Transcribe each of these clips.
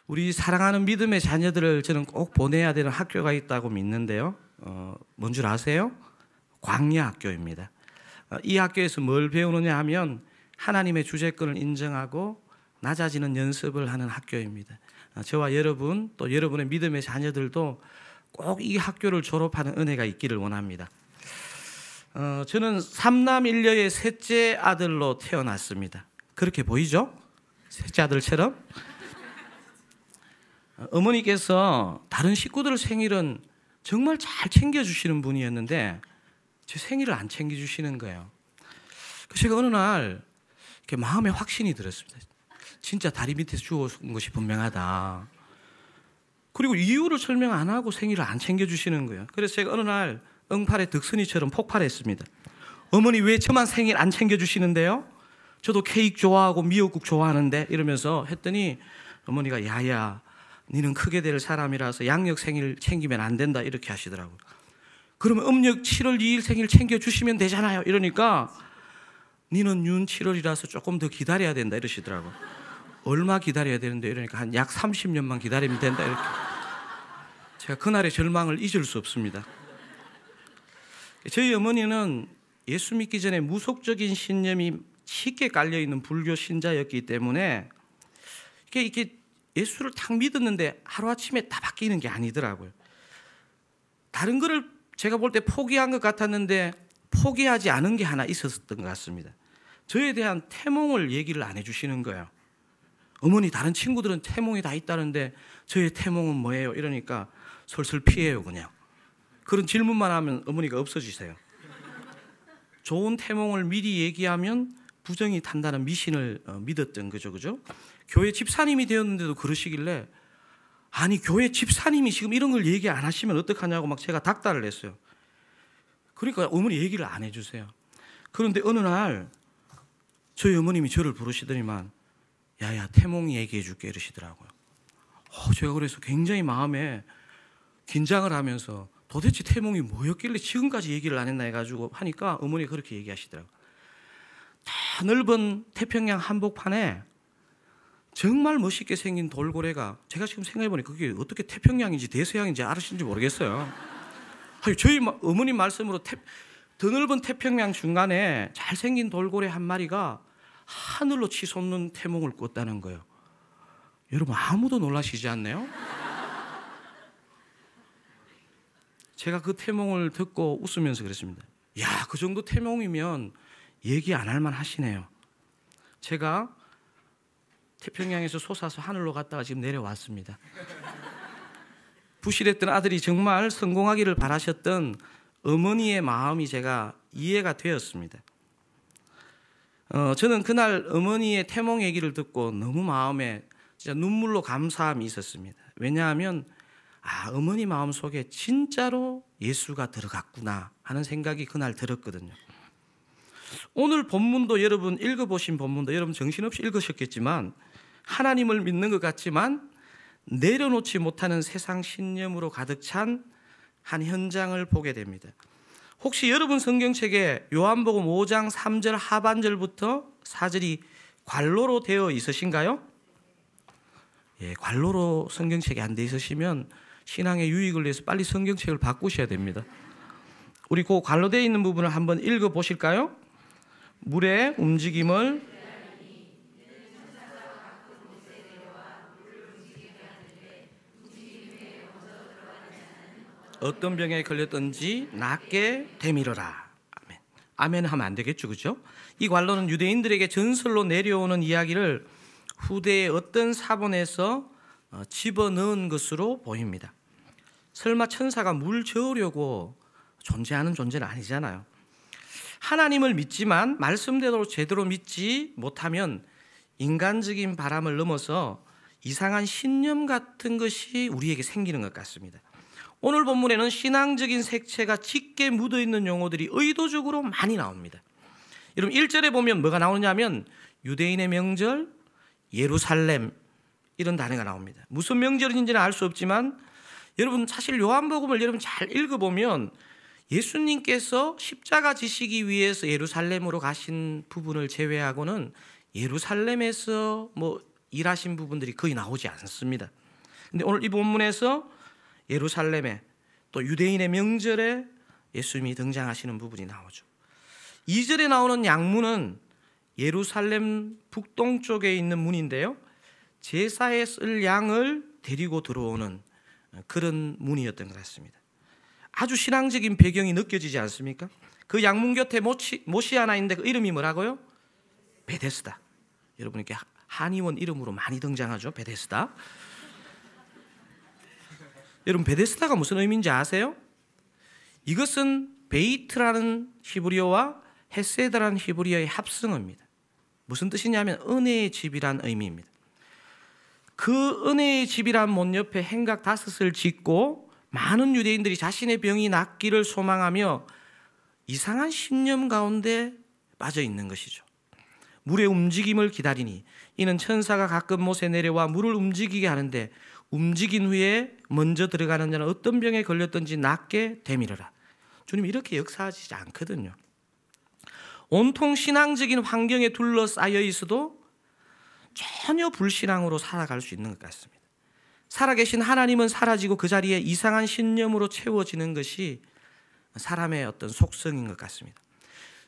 우리 사랑하는 믿음의 자녀들을 저는 꼭 보내야 되는 학교가 있다고 믿는데요. 뭔 줄 아세요? 광야학교입니다. 이 학교에서 뭘 배우느냐 하면 하나님의 주재권을 인정하고 낮아지는 연습을 하는 학교입니다. 저와 여러분 또 여러분의 믿음의 자녀들도 꼭 이 학교를 졸업하는 은혜가 있기를 원합니다. 저는 삼남일녀의 셋째 아들로 태어났습니다. 그렇게 보이죠? 셋째 아들처럼. 어머니께서 다른 식구들 생일은 정말 잘 챙겨주시는 분이었는데 제 생일을 안 챙겨주시는 거예요. 제가 어느 날 이렇게 마음에 확신이 들었습니다. 진짜 다리 밑에서 죽은 것이 분명하다. 그리고 이유를 설명 안 하고 생일을 안 챙겨주시는 거예요. 그래서 제가 어느 날 응팔의 덕선이처럼 폭발했습니다. 어머니 왜 저만 생일 안 챙겨주시는데요? 저도 케이크 좋아하고 미역국 좋아하는데 이러면서 했더니 어머니가 야야 니는 크게 될 사람이라서 양력 생일 챙기면 안 된다 이렇게 하시더라고요. 그러면 음력 7월 2일 생일 챙겨주시면 되잖아요. 이러니까 니는 윤 7월이라서 조금 더 기다려야 된다 이러시더라고요. 얼마 기다려야 되는데 이러니까 한 약 30년만 기다리면 된다 이렇게. 제가 그날의 절망을 잊을 수 없습니다. 저희 어머니는 예수 믿기 전에 무속적인 신념이 쉽게 깔려있는 불교 신자였기 때문에 이게 예수를 탁 믿었는데 하루아침에 다 바뀌는 게 아니더라고요. 다른 거를 제가 볼 때 포기한 것 같았는데 포기하지 않은 게 하나 있었던 것 같습니다. 저에 대한 태몽을 얘기를 안 해주시는 거예요. 어머니 다른 친구들은 태몽이 다 있다는데 저의 태몽은 뭐예요? 이러니까 설설 피해요 그냥. 그런 질문만 하면 어머니가 없어지세요. 좋은 태몽을 미리 얘기하면 부정이 탄다는 미신을 믿었던 거죠. 그죠? 교회 집사님이 되었는데도 그러시길래 아니 교회 집사님이 지금 이런 걸 얘기 안 하시면 어떡하냐고 막 제가 닥달을 했어요. 그러니까 어머니 얘기를 안 해주세요. 그런데 어느 날 저희 어머님이 저를 부르시더니만 야야 태몽 얘기해 줄게 이러시더라고요. 제가 그래서 굉장히 마음에 긴장을 하면서 도대체 태몽이 뭐였길래 지금까지 얘기를 안 했나 해가지고 하니까 어머니가 그렇게 얘기하시더라고요. 다 넓은 태평양 한복판에 정말 멋있게 생긴 돌고래가, 제가 지금 생각해보니 그게 어떻게 태평양인지 대서양인지 알으신지 모르겠어요. 저희 어머님 말씀으로 더 넓은 태평양 중간에 잘생긴 돌고래 한 마리가 하늘로 치솟는 태몽을 꿨다는 거예요. 여러분 아무도 놀라시지 않나요? 제가 그 태몽을 듣고 웃으면서 그랬습니다. 야, 그 정도 태몽이면 얘기 안 할 만 하시네요. 제가 태평양에서 솟아서 하늘로 갔다가 지금 내려왔습니다. 부실했던 아들이 정말 성공하기를 바라셨던 어머니의 마음이 제가 이해가 되었습니다. 저는 그날 어머니의 태몽 얘기를 듣고 너무 마음에 진짜 눈물로 감사함이 있었습니다. 왜냐하면 어머니 마음속에 진짜로 예수가 들어갔구나 하는 생각이 그날 들었거든요. 오늘 본문도 여러분 읽어보신 본문도 여러분 정신없이 읽으셨겠지만 하나님을 믿는 것 같지만 내려놓지 못하는 세상 신념으로 가득 찬 한 현장을 보게 됩니다. 혹시 여러분 성경책에 요한복음 5장 3절 하반절부터 4절이 괄로로 되어 있으신가요? 예, 괄로로 성경책이 안 돼 있으시면 신앙의 유익을 위해서 빨리 성경책을 바꾸셔야 됩니다. 우리 그 괄로 되어 있는 부분을 한번 읽어 보실까요? 물의 움직임을 어떤 병에 걸렸든지 낫게 되밀어라. 아멘. 아멘 하면 안 되겠죠, 그죠? 이 괄로는 유대인들에게 전설로 내려오는 이야기를 후대의 어떤 사본에서 집어넣은 것으로 보입니다. 설마 천사가 물 저으려고 존재하는 존재는 아니잖아요. 하나님을 믿지만 말씀대로 제대로 믿지 못하면 인간적인 바람을 넘어서 이상한 신념 같은 것이 우리에게 생기는 것 같습니다. 오늘 본문에는 신앙적인 색채가 짙게 묻어있는 용어들이 의도적으로 많이 나옵니다. 여러분 1절에 보면 뭐가 나오냐면 유대인의 명절, 예루살렘 이런 단어가 나옵니다. 무슨 명절인지는 알 수 없지만 여러분 사실 요한복음을 여러분 잘 읽어보면 예수님께서 십자가 지시기 위해서 예루살렘으로 가신 부분을 제외하고는 예루살렘에서 뭐 일하신 부분들이 거의 나오지 않습니다. 근데 오늘 이 본문에서 예루살렘에 또 유대인의 명절에 예수님이 등장하시는 부분이 나오죠. 2절에 나오는 양문은 예루살렘 북동쪽에 있는 문인데요, 제사에 쓸 양을 데리고 들어오는 그런 문이었던 것 같습니다. 아주 신앙적인 배경이 느껴지지 않습니까? 그 양문 곁에 못이 하나 있는데 그 이름이 뭐라고요? 베데스다. 여러분, 이렇게 한의원 이름으로 많이 등장하죠, 베데스다. 여러분, 베데스다가 무슨 의미인지 아세요? 이것은 베이트라는 히브리어와 헤세드라는 히브리어의 합성어입니다. 무슨 뜻이냐면 은혜의 집이란 의미입니다. 그 은혜의 집이란 문 옆에 행각 5을 짓고 많은 유대인들이 자신의 병이 낫기를 소망하며 이상한 신념 가운데 빠져 있는 것이죠. 물의 움직임을 기다리니 이는 천사가 가끔 못에 내려와 물을 움직이게 하는데 움직인 후에 먼저 들어가는 자는 어떤 병에 걸렸든지 낫게 되밀어라. 주님 이렇게 역사하지 않거든요. 온통 신앙적인 환경에 둘러싸여 있어도 전혀 불신앙으로 살아갈 수 있는 것 같습니다. 살아계신 하나님은 사라지고 그 자리에 이상한 신념으로 채워지는 것이 사람의 어떤 속성인 것 같습니다.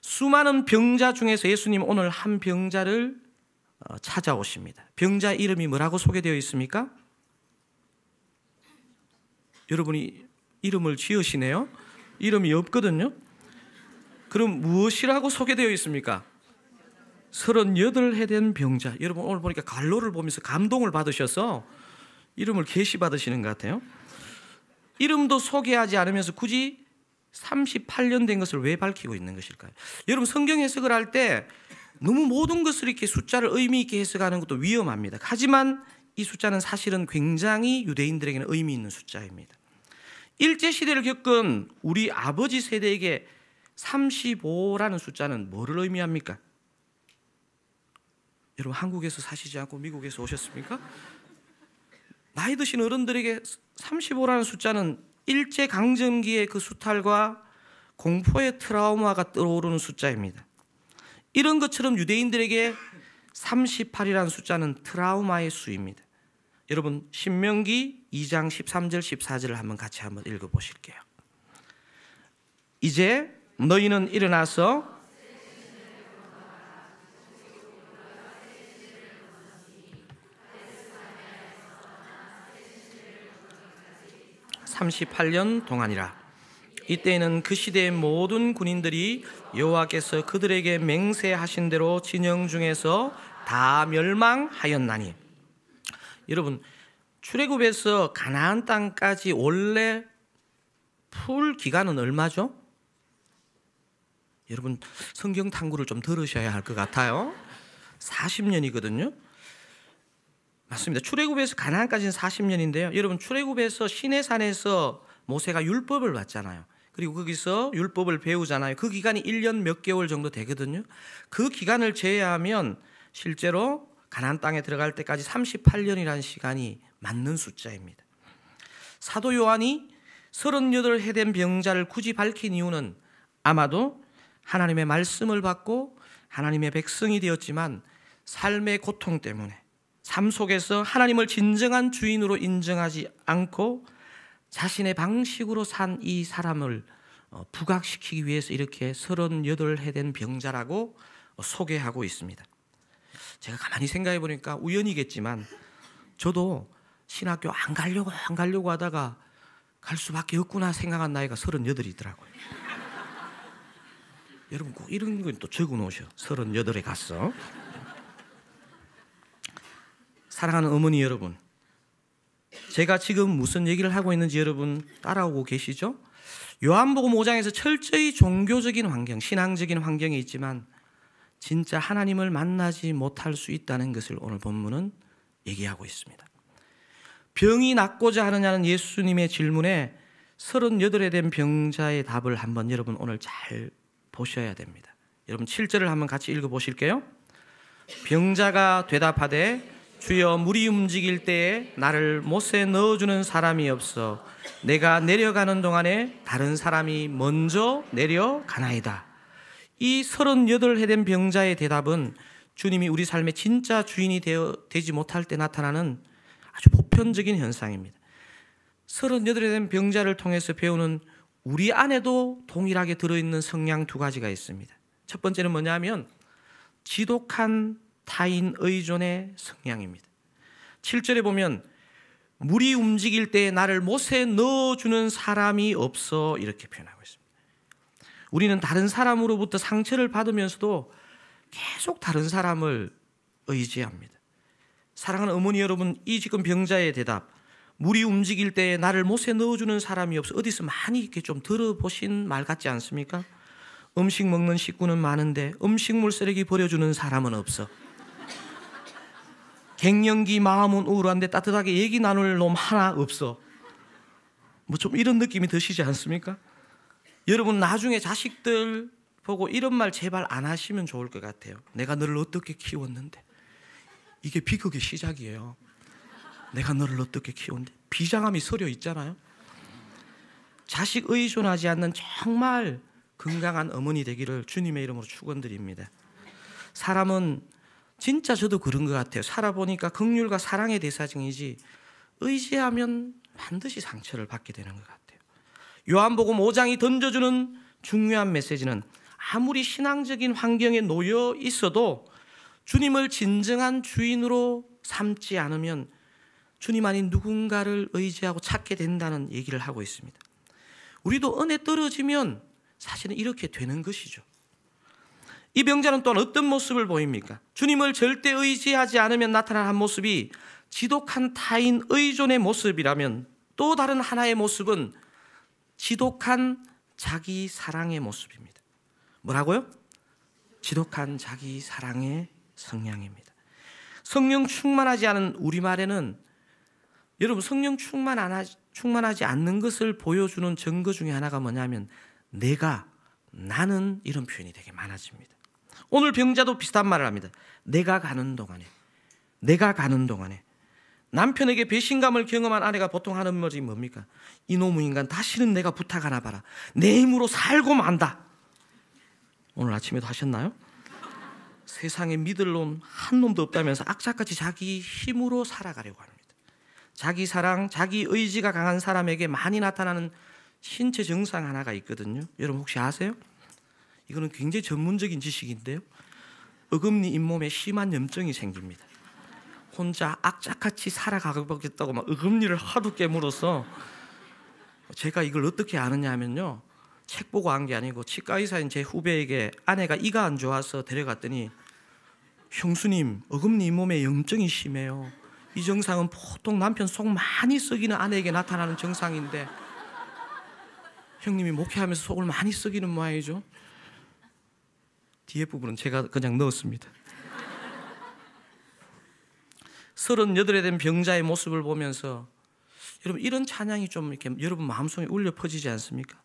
수많은 병자 중에서 예수님 오늘 한 병자를 찾아오십니다. 병자 이름이 뭐라고 소개되어 있습니까? 여러분이 이름을 지으시네요. 이름이 없거든요. 그럼 무엇이라고 소개되어 있습니까? 38해 된 병자. 여러분 오늘 보니까 갈로를 보면서 감동을 받으셔서 이름을 계시받으시는 것 같아요. 이름도 소개하지 않으면서 굳이 38년 된 것을 왜 밝히고 있는 것일까요? 여러분 성경 해석을 할 때 너무 모든 것을 이렇게 숫자를 의미 있게 해석하는 것도 위험합니다. 하지만 이 숫자는 사실은 굉장히 유대인들에게는 의미 있는 숫자입니다. 일제시대를 겪은 우리 아버지 세대에게 35라는 숫자는 뭐를 의미합니까? 여러분 한국에서 사시지 않고 미국에서 오셨습니까? 나이 드신 어른들에게 35라는 숫자는 일제강점기의 그 수탈과 공포의 트라우마가 떠오르는 숫자입니다. 이런 것처럼 유대인들에게 38이라는 숫자는 트라우마의 수입니다. 여러분 신명기 2장 13절 14절을 한번 같이 한번 읽어보실게요. 이제 너희는 일어나서 38년 동안이라. 이때에는 그 시대의 모든 군인들이 여호와께서 그들에게 맹세하신 대로 진영 중에서 다 멸망하였나니. 여러분 출애굽에서 가나안 땅까지 원래 풀 기간은 얼마죠? 여러분 성경 탐구를 좀 들으셔야 할 것 같아요. 40년이거든요. 맞습니다. 출애굽에서 가나안까지는 40년인데요. 여러분 출애굽에서 시내산에서 모세가 율법을 받잖아요. 그리고 거기서 율법을 배우잖아요. 그 기간이 1년 몇 개월 정도 되거든요. 그 기간을 제외하면 실제로 가나안 땅에 들어갈 때까지 38년이라는 시간이 맞는 숫자입니다. 사도 요한이 38해 된 병자를 굳이 밝힌 이유는 아마도 하나님의 말씀을 받고 하나님의 백성이 되었지만 삶의 고통 때문에 삶 속에서 하나님을 진정한 주인으로 인정하지 않고 자신의 방식으로 산 이 사람을 부각시키기 위해서 이렇게 38해 된 병자라고 소개하고 있습니다. 제가 가만히 생각해 보니까 우연이겠지만 저도 신학교 안 가려고 하다가 갈 수밖에 없구나 생각한 나이가 38이더라고요. 여러분 꼭 이런 건 또 적어 놓으셔. 38에 갔어. 사랑하는 어머니 여러분, 제가 지금 무슨 얘기를 하고 있는지 여러분 따라오고 계시죠? 요한복음 5장에서 철저히 종교적인 환경, 신앙적인 환경에 있지만 진짜 하나님을 만나지 못할 수 있다는 것을 오늘 본문은 얘기하고 있습니다. 병이 낫고자 하느냐는 예수님의 질문에 38에 된 병자의 답을 한번 여러분 오늘 잘 보셔야 됩니다. 여러분 7절을 한번 같이 읽어보실게요. 병자가 대답하되 주여 물이 움직일 때에 나를 못에 넣어주는 사람이 없어 내가 내려가는 동안에 다른 사람이 먼저 내려가나이다. 이 38해 된 병자의 대답은 주님이 우리 삶의 진짜 주인이 되지 못할 때 나타나는 아주 보편적인 현상입니다. 38에 된 병자를 통해서 배우는 우리 안에도 동일하게 들어있는 성향 두 가지가 있습니다. 첫 번째는 뭐냐면 지독한 타인 의존의 성향입니다. 7절에 보면 물이 움직일 때 나를 못에 넣어주는 사람이 없어, 이렇게 표현하고 있습니다. 우리는 다른 사람으로부터 상처를 받으면서도 계속 다른 사람을 의지합니다. 사랑하는 어머니 여러분, 이 지금 병자의 대답, 물이 움직일 때 나를 못에 넣어주는 사람이 없어, 어디서 많이 이렇게 좀 들어보신 말 같지 않습니까? 음식 먹는 식구는 많은데 음식물 쓰레기 버려주는 사람은 없어. 갱년기 마음은 우울한데 따뜻하게 얘기 나눌 놈 하나 없어. 뭐 좀 이런 느낌이 드시지 않습니까? 여러분 나중에 자식들 보고 이런 말 제발 안 하시면 좋을 것 같아요. 내가 너를 어떻게 키웠는데. 이게 비극의 시작이에요. 내가 너를 어떻게 키웠는데. 비장함이 서려 있잖아요. 자식 의존하지 않는 정말 건강한 어머니 되기를 주님의 이름으로 축원드립니다. 사람은 진짜 저도 그런 것 같아요. 살아보니까 긍휼과 사랑의 대상이지 의지하면 반드시 상처를 받게 되는 것 같아요. 요한복음 5장이 던져주는 중요한 메시지는 아무리 신앙적인 환경에 놓여 있어도 주님을 진정한 주인으로 삼지 않으면 주님 아닌 누군가를 의지하고 찾게 된다는 얘기를 하고 있습니다. 우리도 은혜 떨어지면 사실은 이렇게 되는 것이죠. 이 병자는 또한 어떤 모습을 보입니까? 주님을 절대 의지하지 않으면 나타나는 한 모습이 지독한 타인 의존의 모습이라면, 또 다른 하나의 모습은 지독한 자기 사랑의 모습입니다. 뭐라고요? 지독한 자기 사랑의 성향입니다. 성령 충만하지 않은 우리말에는, 여러분 성령 충만하지 않는 것을 보여주는 증거 중에 하나가 뭐냐면 나는, 이런 표현이 되게 많아집니다. 오늘 병자도 비슷한 말을 합니다. 내가 가는 동안에 남편에게 배신감을 경험한 아내가 보통 하는 말이 뭡니까? 이놈의 인간, 다시는 내가 부탁 하나 봐라. 내 힘으로 살고 만다. 오늘 아침에도 하셨나요? 세상에 믿을 놈 한 놈도 없다면서 악착같이 자기 힘으로 살아가려고 합니다. 자기 사랑, 자기 의지가 강한 사람에게 많이 나타나는 신체 증상 하나가 있거든요. 여러분 혹시 아세요? 이거는 굉장히 전문적인 지식인데요. 어금니 잇몸에 심한 염증이 생깁니다. 혼자 악착같이 살아가겠다고 막 어금니를 하도 깨물어서, 제가 이걸 어떻게 아느냐 하면요, 책 보고 안 게 아니고 치과 의사인 제 후배에게 아내가 이가 안 좋아서 데려갔더니, 형수님 어금니 잇몸에 염증이 심해요. 이 증상은 보통 남편 속 많이 썩이는 아내에게 나타나는 증상인데 형님이 목회하면서 속을 많이 썩이는 모양이죠. 뒤에 부분은 제가 그냥 넣었습니다. 38에 된 병자의 모습을 보면서 여러분 이런 찬양이 좀 이렇게 여러분 마음속에 울려 퍼지지 않습니까?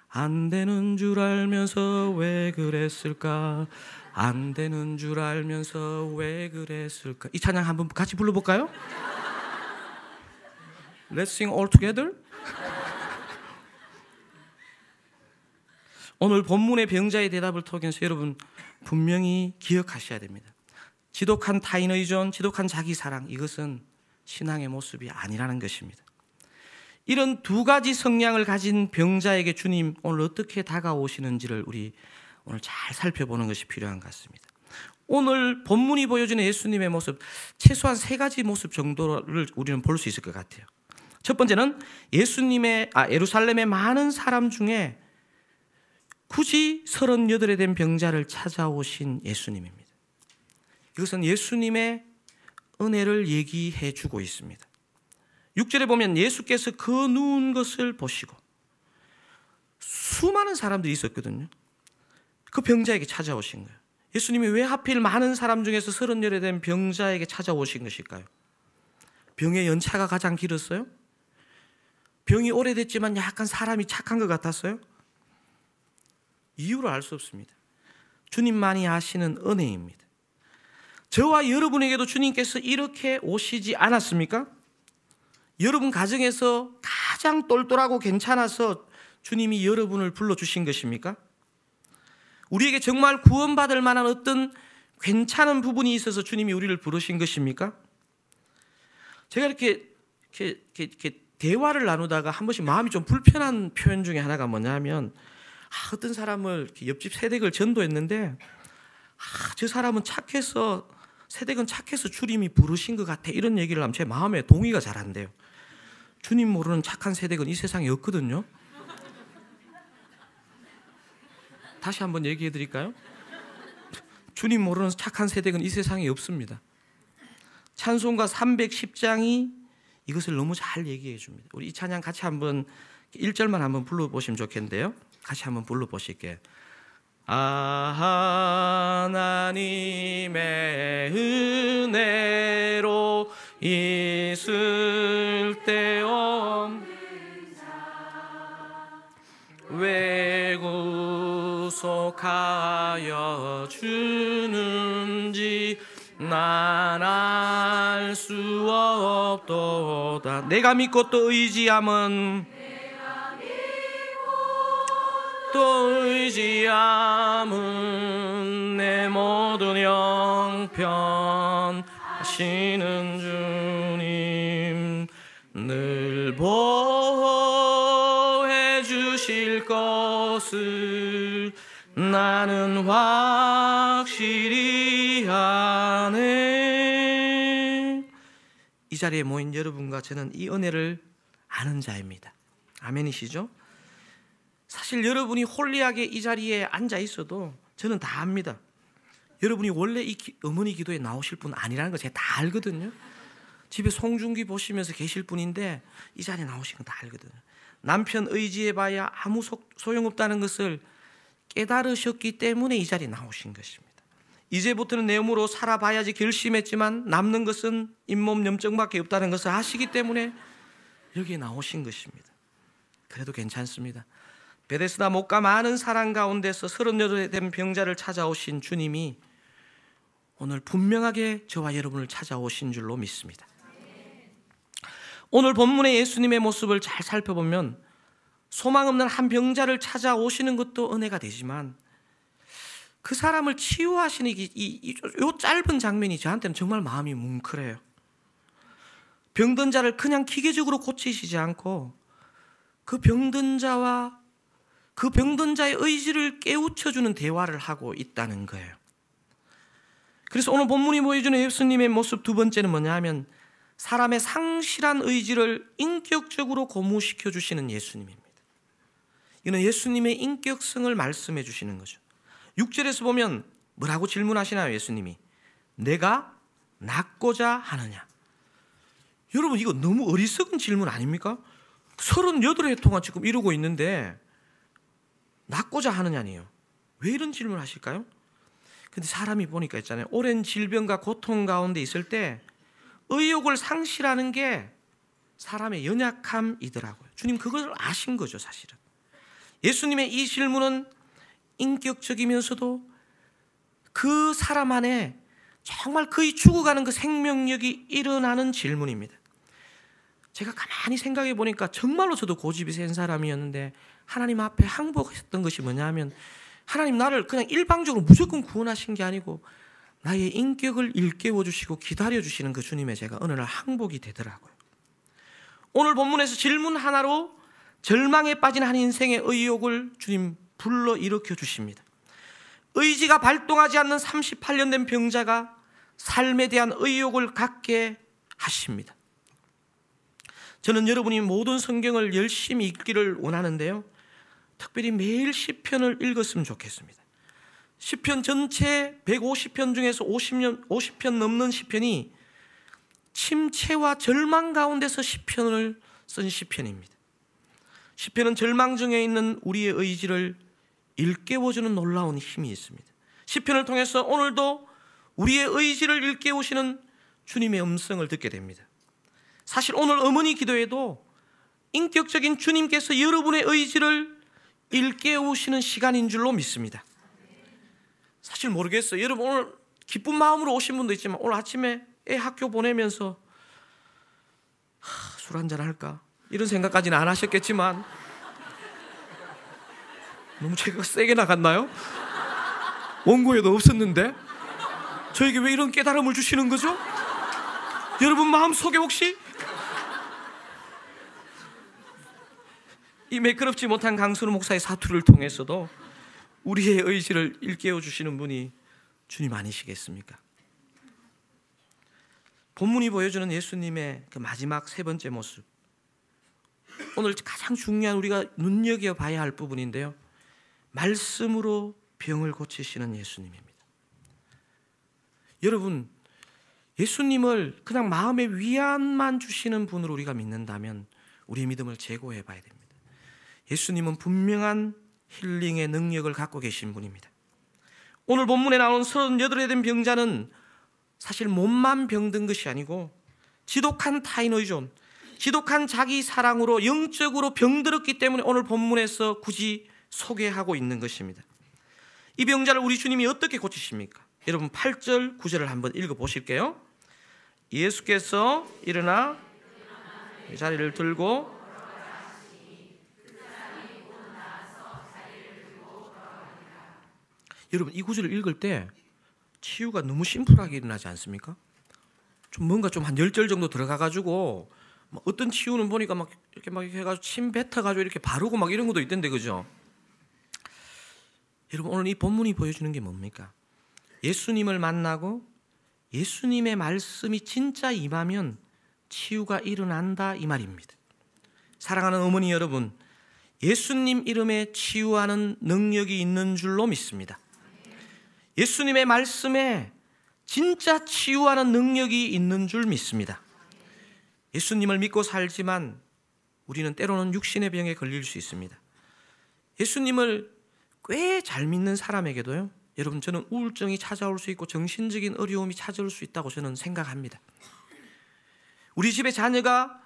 안 되는 줄 알면서 왜 그랬을까? 안 되는 줄 알면서 왜 그랬을까? 이 찬양 한번 같이 불러볼까요? Let's sing all together. 오늘 본문의 병자의 대답을 통해서 여러분 분명히 기억하셔야 됩니다. 지독한 타인 의존, 지독한 자기 사랑, 이것은 신앙의 모습이 아니라는 것입니다. 이런 두 가지 성향을 가진 병자에게 주님 오늘 어떻게 다가오시는지를 우리 오늘 잘 살펴보는 것이 필요한 것 같습니다. 오늘 본문이 보여주는 예수님의 모습, 최소한 세 가지 모습 정도를 우리는 볼 수 있을 것 같아요. 첫 번째는 예루살렘의 많은 사람 중에 굳이 38에 된 병자를 찾아오신 예수님입니다. 이것은 예수님의 은혜를 얘기해 주고 있습니다. 6절에 보면 예수께서 그 누운 것을 보시고, 수많은 사람들이 있었거든요. 그 병자에게 찾아오신 거예요. 예수님이 왜 하필 많은 사람 중에서 38에 된 병자에게 찾아오신 것일까요? 병의 연차가 가장 길었어요? 병이 오래됐지만 약간 사람이 착한 것 같았어요? 이유를 알 수 없습니다. 주님만이 아시는 은혜입니다. 저와 여러분에게도 주님께서 이렇게 오시지 않았습니까? 여러분 가정에서 가장 똘똘하고 괜찮아서 주님이 여러분을 불러주신 것입니까? 우리에게 정말 구원받을 만한 어떤 괜찮은 부분이 있어서 주님이 우리를 부르신 것입니까? 제가 이렇게 대화를 나누다가 한 번씩 마음이 좀 불편한 표현 중에 하나가 뭐냐면, 어떤 사람을 옆집 새댁을 전도했는데, 저 사람은 착해서, 새댁은 착해서 주님이 부르신 것 같아, 이런 얘기를 하면 제 마음에 동의가 잘 안 돼요. 주님 모르는 착한 새댁은 이 세상에 없거든요. 다시 한번 얘기해 드릴까요? 주님 모르는 착한 새댁은 이 세상에 없습니다. 찬송가 310장이 이것을 너무 잘 얘기해 줍니다. 우리 이 찬양 같이 한번 1절만 한번 불러보시면 좋겠는데요. 같이 한번 불러보실게요. 하나님의 은혜로 있을 때 없는 자 왜 구속하여 주는지 난 알 수 없도다. 내가 믿고 또 의지함은 내 모든 형편 하시는 주님 늘 보호해 주실 것을 나는 확실히 아네. 이 자리에 모인 여러분과 저는 이 은혜를 아는 자입니다. 아멘이시죠? 사실 여러분이 홀리하게 이 자리에 앉아 있어도 저는 다 압니다. 여러분이 원래 이 어머니 기도에 나오실 분 아니라는 거 제가 다 알거든요. 집에 송중기 보시면서 계실 분인데 이 자리에 나오신 건 다 알거든요. 남편 의지해봐야 아무 소용없다는 것을 깨달으셨기 때문에 이 자리에 나오신 것입니다. 이제부터는 내 몸으로 살아봐야지 결심했지만 남는 것은 잇몸 염증밖에 없다는 것을 아시기 때문에 여기에 나오신 것입니다. 그래도 괜찮습니다. 베데스다 목가 많은 사랑 가운데서 38에 된 병자를 찾아오신 주님이 오늘 분명하게 저와 여러분을 찾아오신 줄로 믿습니다. 오늘 본문의 예수님의 모습을 잘 살펴보면 소망 없는 한 병자를 찾아오시는 것도 은혜가 되지만 그 사람을 치유하시는 이 짧은 장면이 저한테는 정말 마음이 뭉클해요. 병든 자를 그냥 기계적으로 고치시지 않고 그 병든 자와 그 병든 자의 의지를 깨우쳐주는 대화를 하고 있다는 거예요. 그래서 오늘 본문이 보여주는 예수님의 모습 두 번째는 뭐냐 하면 사람의 상실한 의지를 인격적으로 고무시켜 주시는 예수님입니다. 이는 예수님의 인격성을 말씀해 주시는 거죠. 6절에서 보면 뭐라고 질문하시나요? 예수님이 내가 낫고자 하느냐. 여러분 이거 너무 어리석은 질문 아닙니까? 38회 동안 지금 이러고 있는데 낫고자 하느냐니요. 왜 이런 질문을 하실까요? 근데 사람이 보니까 있잖아요. 오랜 질병과 고통 가운데 있을 때 의욕을 상실하는 게 사람의 연약함이더라고요. 주님 그걸 아신 거죠, 사실은. 예수님의 이 질문은 인격적이면서도 그 사람 안에 정말 거의 죽어가는 그 생명력이 일어나는 질문입니다. 제가 가만히 생각해 보니까 정말로 저도 고집이 센 사람이었는데 하나님 앞에 항복했던 것이 뭐냐면 하나님 나를 그냥 일방적으로 무조건 구원하신 게 아니고 나의 인격을 일깨워 주시고 기다려 주시는 그 주님의 제가 어느 날 항복이 되더라고요. 오늘 본문에서 질문 하나로 절망에 빠진 한 인생의 의욕을 주님 불러 일으켜 주십니다. 의지가 발동하지 않는 38년 된 병자가 삶에 대한 의욕을 갖게 하십니다. 저는 여러분이 모든 성경을 열심히 읽기를 원하는데요, 특별히 매일 시편을 읽었으면 좋겠습니다. 시편 전체 150편 중에서 50편 넘는 시편이 침체와 절망 가운데서 시편을 쓴 시편입니다. 시편은 절망 중에 있는 우리의 의지를 일깨워주는 놀라운 힘이 있습니다. 시편을 통해서 오늘도 우리의 의지를 일깨우시는 주님의 음성을 듣게 됩니다. 사실 오늘 어머니 기도에도 인격적인 주님께서 여러분의 의지를 일깨우시는 시간인 줄로 믿습니다. 사실 모르겠어요. 여러분 오늘 기쁜 마음으로 오신 분도 있지만 오늘 아침에 애 학교 보내면서 술 한잔 할까? 이런 생각까지는 안 하셨겠지만 너무 제가 세게 나갔나요? 원고에도 없었는데 저에게 왜 이런 깨달음을 주시는 거죠? 여러분 마음속에 혹시 이 매끄럽지 못한 강선우 목사의 사투를 통해서도 우리의 의지를 일깨워 주시는 분이 주님 아니시겠습니까? 본문이 보여주는 예수님의 그 마지막 세 번째 모습, 오늘 가장 중요한 우리가 눈여겨봐야 할 부분인데요, 말씀으로 병을 고치시는 예수님입니다. 여러분, 예수님을 그냥 마음의 위안만 주시는 분으로 우리가 믿는다면 우리의 믿음을 재고해 봐야 됩니다. 예수님은 분명한 힐링의 능력을 갖고 계신 분입니다. 오늘 본문에 나온 38에 된 병자는 사실 몸만 병든 것이 아니고 지독한 타인 의존, 지독한 자기 사랑으로 영적으로 병들었기 때문에 오늘 본문에서 굳이 소개하고 있는 것입니다. 이 병자를 우리 주님이 어떻게 고치십니까? 여러분 8절 9절을 한번 읽어보실게요. 예수께서 일어나 자리를 들고, 여러분 이 구절을 읽을 때 치유가 너무 심플하게 일어나지 않습니까? 좀 뭔가 좀 한 10절 정도 들어가가지고 어떤 치유는 보니까 막 이렇게 해가지고 침 뱉어가지고 이렇게 바르고 막 이런 것도 있던데, 그죠? 여러분 오늘 이 본문이 보여주는 게 뭡니까? 예수님을 만나고 예수님의 말씀이 진짜 임하면 치유가 일어난다, 이 말입니다. 사랑하는 어머니 여러분, 예수님 이름에 치유하는 능력이 있는 줄로 믿습니다. 예수님의 말씀에 진짜 치유하는 능력이 있는 줄 믿습니다. 예수님을 믿고 살지만 우리는 때로는 육신의 병에 걸릴 수 있습니다. 예수님을 꽤 잘 믿는 사람에게도요, 여러분 저는 우울증이 찾아올 수 있고 정신적인 어려움이 찾아올 수 있다고 저는 생각합니다. 우리 집의 자녀가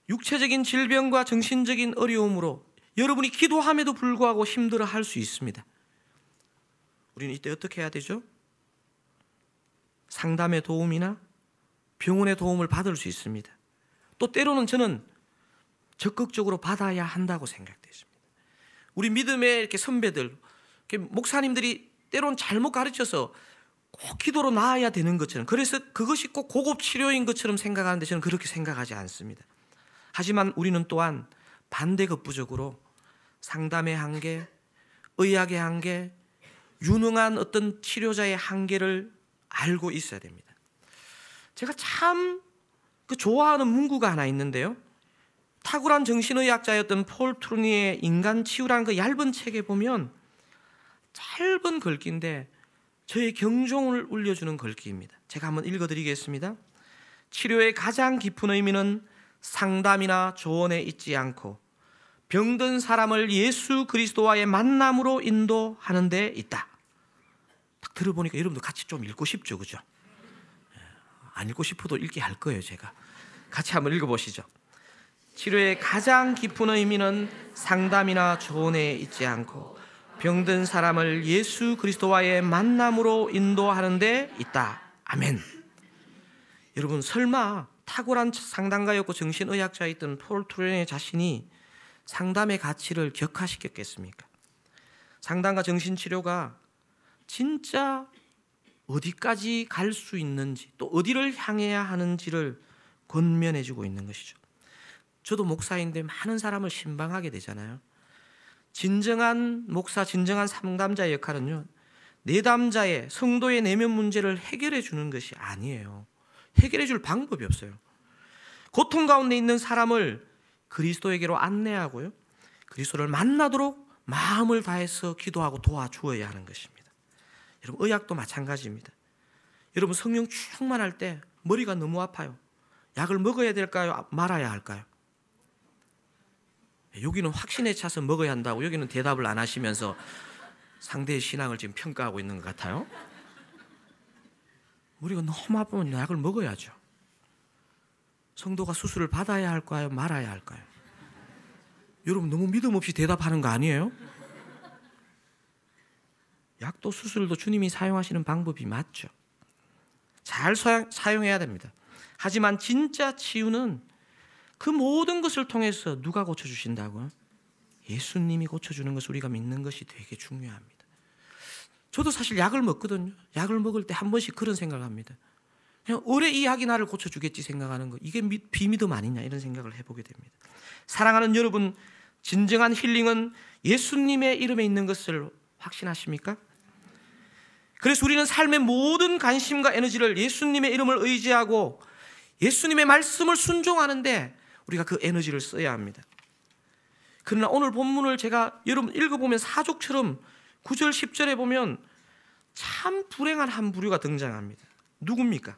육체적인 질병과 정신적인 어려움으로 여러분이 기도함에도 불구하고 힘들어할 수 있습니다. 우리는 이때 어떻게 해야 되죠? 상담의 도움이나 병원의 도움을 받을 수 있습니다. 또 때로는 저는 적극적으로 받아야 한다고 생각되십니다. 우리 믿음의 이렇게 선배들, 이렇게 목사님들이 때로는 잘못 가르쳐서 꼭 기도로 나아야 되는 것처럼, 그래서 그것이 꼭 고급 치료인 것처럼 생각하는데 저는 그렇게 생각하지 않습니다. 하지만 우리는 또한 반대급부적으로 상담의 한계, 의학의 한계, 유능한 어떤 치료자의 한계를 알고 있어야 됩니다. 제가 참 좋아하는 문구가 하나 있는데요, 탁월한 정신의학자였던 폴 트루니의 인간 치유라는 그 얇은 책에 보면 짧은 글귀인데 저의 경종을 울려주는 글귀입니다. 제가 한번 읽어드리겠습니다. 치료의 가장 깊은 의미는 상담이나 조언에 있지 않고 병든 사람을 예수 그리스도와의 만남으로 인도하는 데 있다. 딱 들어보니까 여러분도 같이 좀 읽고 싶죠, 그죠? 안 읽고 싶어도 읽게 할 거예요. 제가 같이 한번 읽어보시죠. 치료의 가장 깊은 의미는 상담이나 조언에 있지 않고 병든 사람을 예수 그리스도와의 만남으로 인도하는 데 있다. 아멘. 여러분 설마 탁월한 상담가였고 정신의학자였던 폴 트루니 자신이 상담의 가치를 격화시켰겠습니까? 상담과 정신치료가 진짜 어디까지 갈 수 있는지, 또 어디를 향해야 하는지를 권면해주고 있는 것이죠. 저도 목사인데 많은 사람을 신방하게 되잖아요. 진정한 목사, 진정한 상담자의 역할은요, 내담자의 성도의 내면 문제를 해결해 주는 것이 아니에요. 해결해 줄 방법이 없어요. 고통 가운데 있는 사람을 그리스도에게로 안내하고요, 그리스도를 만나도록 마음을 다해서 기도하고 도와주어야 하는 것입니다. 여러분 의학도 마찬가지입니다. 여러분 성령 충만할 때 머리가 너무 아파요. 약을 먹어야 될까요? 말아야 할까요? 여기는 확신에 차서 먹어야 한다고, 여기는 대답을 안 하시면서 상대의 신앙을 지금 평가하고 있는 것 같아요. 우리가 너무 아프면 약을 먹어야죠. 성도가 수술을 받아야 할까요? 말아야 할까요? 여러분 너무 믿음 없이 대답하는 거 아니에요? 약도 수술도 주님이 사용하시는 방법이 맞죠. 잘 사용해야 됩니다. 하지만 진짜 치유는 그 모든 것을 통해서 누가 고쳐주신다고요? 예수님이 고쳐주는 것을 우리가 믿는 것이 되게 중요합니다. 저도 사실 약을 먹거든요. 약을 먹을 때 한 번씩 그런 생각을 합니다. 그냥 올해 이 약이 나를 고쳐주겠지 생각하는 거, 이게 비믿음 아니냐 이런 생각을 해보게 됩니다. 사랑하는 여러분, 진정한 힐링은 예수님의 이름에 있는 것을 확신하십니까? 그래서 우리는 삶의 모든 관심과 에너지를 예수님의 이름을 의지하고 예수님의 말씀을 순종하는데 우리가 그 에너지를 써야 합니다. 그러나 오늘 본문을 제가 여러분 읽어보면 사족처럼 9절 10절에 보면 참 불행한 한 부류가 등장합니다. 누굽니까?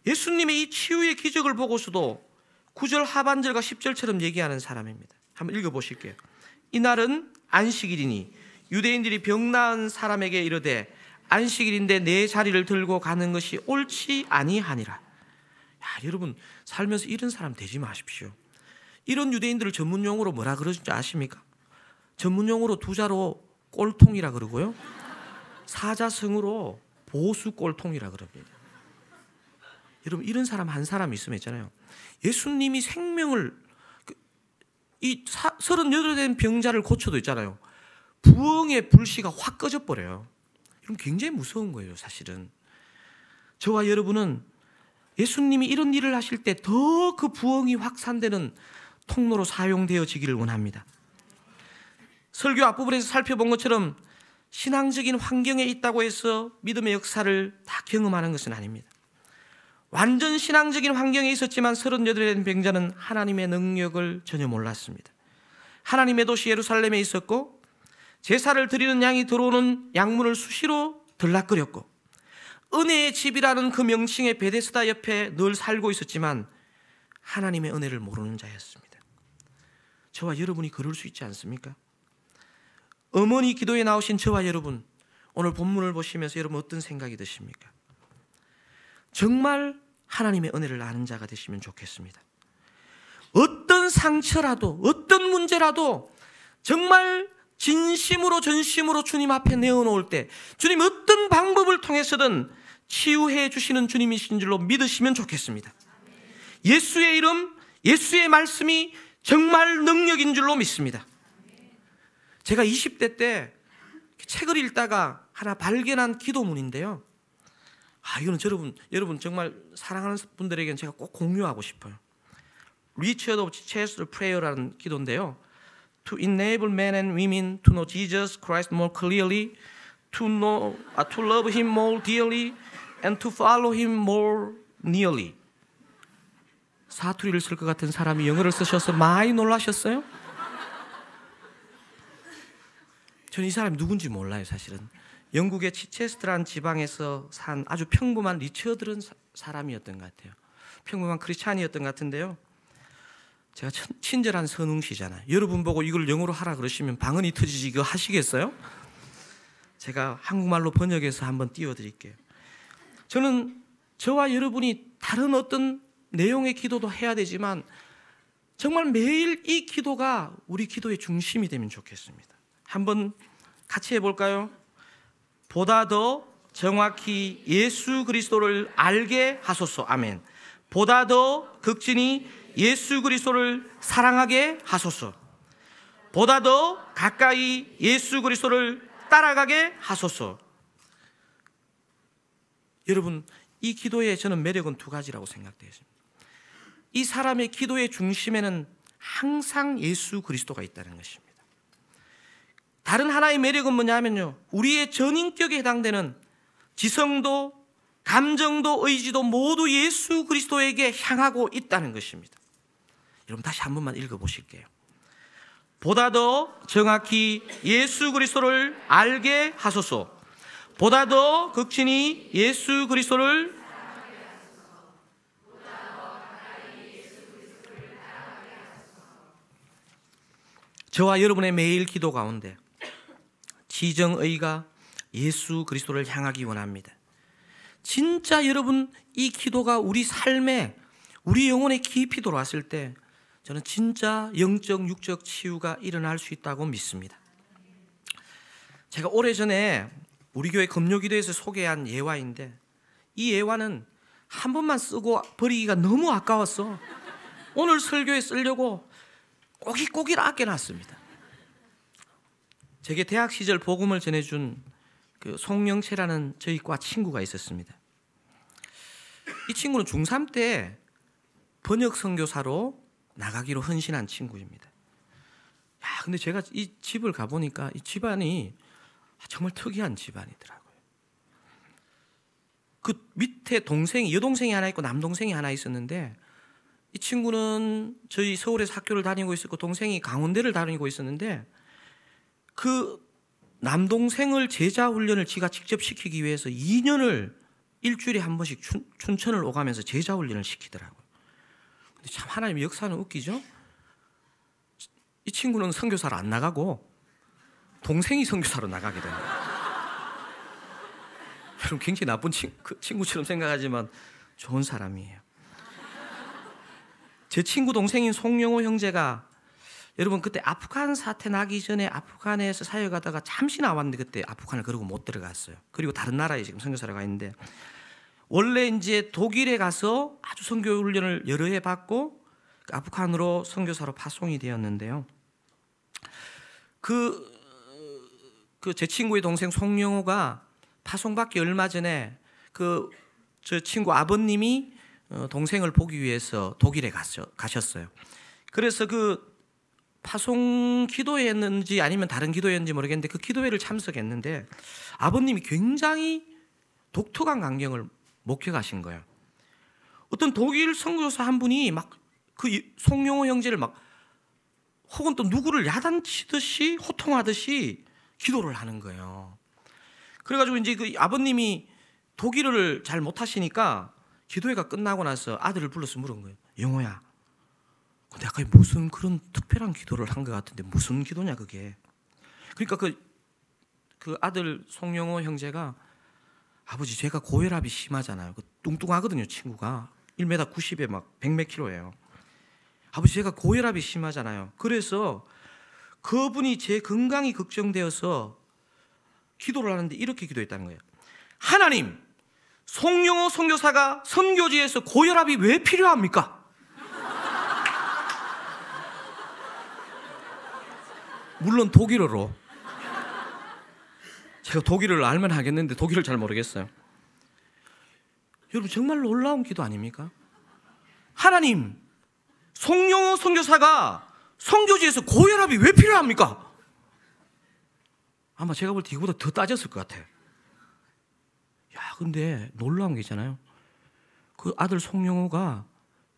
예수님의 이 치유의 기적을 보고서도 9절 하반절과 10절처럼 얘기하는 사람입니다. 한번 읽어보실게요. 이날은 안식일이니 유대인들이 병 나은 사람에게 이르되 안식일인데 내 자리를 들고 가는 것이 옳지 아니하니라. 야, 여러분 살면서 이런 사람 되지 마십시오. 이런 유대인들을 전문용어로 뭐라 그러는지 아십니까? 전문용어로 두자로 꼴통이라 그러고요, 사자성어로 보수 꼴통이라 그럽니다. 여러분 이런 사람 한 사람 있으면 있잖아요, 예수님이 생명을 이 38된 병자를 고쳐도 있잖아요, 부엉의 불씨가 확 꺼져버려요. 이건 굉장히 무서운 거예요. 사실은 저와 여러분은 예수님이 이런 일을 하실 때 더 그 부엉이 확산되는 통로로 사용되어지기를 원합니다. 설교 앞부분에서 살펴본 것처럼 신앙적인 환경에 있다고 해서 믿음의 역사를 다 경험하는 것은 아닙니다. 완전 신앙적인 환경에 있었지만 38된 병자는 하나님의 능력을 전혀 몰랐습니다. 하나님의 도시 예루살렘에 있었고 제사를 드리는 양이 들어오는 양문을 수시로 들락거렸고 은혜의 집이라는 그 명칭의 베데스다 옆에 늘 살고 있었지만 하나님의 은혜를 모르는 자였습니다. 저와 여러분이 그럴 수 있지 않습니까? 어머니 기도에 나오신 저와 여러분, 오늘 본문을 보시면서 여러분 어떤 생각이 드십니까? 정말 하나님의 은혜를 아는 자가 되시면 좋겠습니다. 어떤 상처라도 어떤 문제라도 정말 진심으로 전심으로 주님 앞에 내어놓을 때 주님 어떤 방법을 통해서든 치유해 주시는 주님이신 줄로 믿으시면 좋겠습니다. 예수의 이름, 예수의 말씀이 정말 능력인 줄로 믿습니다. 제가 20대 때 책을 읽다가 하나 발견한 기도문인데요, 이거는 여러분 정말 사랑하는 분들에게는 제가 꼭 공유하고 싶어요. Richard of Chester Prayer라는 기도인데요, To enable men and women to know Jesus Christ more clearly, to love Him more dearly, and to follow Him more nearly. 사투리를 쓸 것 같은 사람이 영어를 쓰셔서 많이 놀라셨어요? 저는 이 사람이 누군지 몰라요. 사실은 영국의 치체스트라는 지방에서 산 아주 평범한 리처드라는 사람이었던 것 같아요. 평범한 크리스찬이었던 것 같은데요, 제가 친절한 선웅시잖아요. 여러분 보고 이걸 영어로 하라 그러시면 방언이 터지지 이거 하시겠어요? 제가 한국말로 번역해서 한번 띄워드릴게요. 저는 저와 여러분이 다른 어떤 내용의 기도도 해야 되지만 정말 매일 이 기도가 우리 기도의 중심이 되면 좋겠습니다. 한번 같이 해볼까요? 보다 더 정확히 예수 그리스도를 알게 하소서. 아멘. 보다 더 극진히 예수 그리스도를 사랑하게 하소서. 보다 더 가까이 예수 그리스도를 따라가게 하소서. 여러분 이 기도의 저는 매력은 두 가지라고 생각되어 있습니다. 이 사람의 기도의 중심에는 항상 예수 그리스도가 있다는 것입니다. 다른 하나의 매력은 뭐냐면요, 우리의 전인격에 해당되는 지성도 감정도 의지도 모두 예수 그리스도에게 향하고 있다는 것입니다. 여러분 다시 한 번만 읽어보실게요. 보다 더 정확히 예수 그리스도를 알게 하소서. 보다 더 극진히 예수 그리스도를 저와 여러분의 매일 기도 가운데 지정의가 예수 그리스도를 향하기 원합니다. 진짜 여러분 이 기도가 우리 삶에 우리 영혼에 깊이 들어왔을 때 저는 진짜 영적 육적 치유가 일어날 수 있다고 믿습니다. 제가 오래전에 우리 교회 금요기도에서 소개한 예화인데 이 예화는 한 번만 쓰고 버리기가 너무 아까웠어. 오늘 설교에 쓰려고 꼬깃꼬깃 아껴놨습니다. 제게 대학 시절 복음을 전해준 그 송영채라는 저희 과 친구가 있었습니다. 이 친구는 중3 때 번역 선교사로 나가기로 헌신한 친구입니다. 야, 근데 제가 이 집을 가보니까 이 집안이 정말 특이한 집안이더라고요. 그 밑에 동생이, 여동생이 하나 있고 남동생이 하나 있었는데, 이 친구는 저희 서울에서 학교를 다니고 있었고 동생이 강원대를 다니고 있었는데, 그 남동생을 제자 훈련을 지가 직접 시키기 위해서 2년을 일주일에 한 번씩 춘천을 오가면서 제자 훈련을 시키더라고요. 근데 참 하나님의 역사는 웃기죠? 이 친구는 선교사로 안 나가고 동생이 선교사로 나가게 됩니다. 여러분, 굉장히 나쁜 친구처럼 생각하지만 좋은 사람이에요. 제 친구 동생인 송영호 형제가, 여러분 그때 아프간 사태 나기 전에 아프간에서 사역하다가 잠시 나왔는데 그때 아프간을 그러고 못 들어갔어요. 그리고 다른 나라에 지금 선교사로 가 있는데, 원래 이제 독일에 가서 아주 선교 훈련을 여러 해 받고 아프간으로 선교사로 파송이 되었는데요. 제 친구의 동생 송영호가 파송받기 얼마 전에 저 친구 아버님이 동생을 보기 위해서 독일에 가셨어요. 그래서 그 파송 기도회였는지 아니면 다른 기도회였는지 모르겠는데 그 기도회를 참석했는데 아버님이 굉장히 독특한 광경을 목격하신 거예요. 어떤 독일 선교사 한 분이 막 그 송영호 형제를 막 혹은 또 누구를 야단치듯이 호통하듯이 기도를 하는 거예요. 그래가지고 이제 그 아버님이 독일어를 잘 못하시니까 기도회가 끝나고 나서 아들을 불러서 물은 거예요. 영호야, 근데 아까 무슨 그런 특별한 기도를 한 것 같은데 무슨 기도냐 그게. 그러니까 그 아들 송영호 형제가, 아버지 제가 고혈압이 심하잖아요. 뚱뚱하거든요 친구가. 1m 90에 막 100몇 킬로예요. 아버지 제가 고혈압이 심하잖아요. 그래서 그분이 제 건강이 걱정되어서 기도를 하는데 이렇게 기도했다는 거예요. 하나님, 송영호 선교사가 선교지에서 고혈압이 왜 필요합니까? 물론 독일어로. 제가 독일어를 알면 하겠는데 독일어를 잘 모르겠어요. 여러분 정말 놀라운 기도 아닙니까? 하나님, 송영호 선교사가 선교지에서 고혈압이 왜 필요합니까? 아마 제가 볼 때 이거보다 더 따졌을 것 같아요. 야, 근데 놀라운 게 있잖아요. 그 아들 송영호가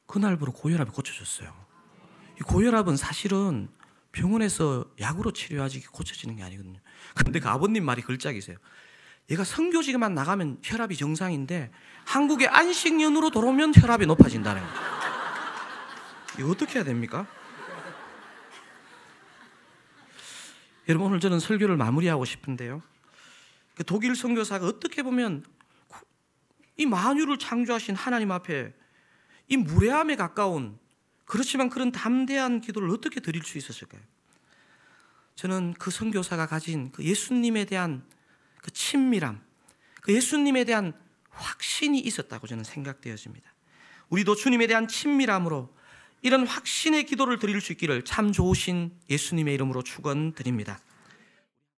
그날부로 고혈압이 고쳐졌어요. 이 고혈압은 사실은 병원에서 약으로 치료하지 고쳐지는 게 아니거든요. 근데 그 아버님 말이 걸작이세요. 얘가 선교지만 나가면 혈압이 정상인데 한국에 안식년으로 돌아오면 혈압이 높아진다는 거예요. 이거 어떻게 해야 됩니까? 여러분, 오늘 저는 설교를 마무리하고 싶은데요. 그 독일 선교사가 어떻게 보면 이 만유를 창조하신 하나님 앞에 이 무례함에 가까운, 그렇지만 그런 담대한 기도를 어떻게 드릴 수 있었을까요? 저는 그 선교사가 가진 그 예수님에 대한 그 친밀함, 그 예수님에 대한 확신이 있었다고 저는 생각되어집니다. 우리도 주님에 대한 친밀함으로 이런 확신의 기도를 드릴 수 있기를 참 좋으신 예수님의 이름으로 축원드립니다.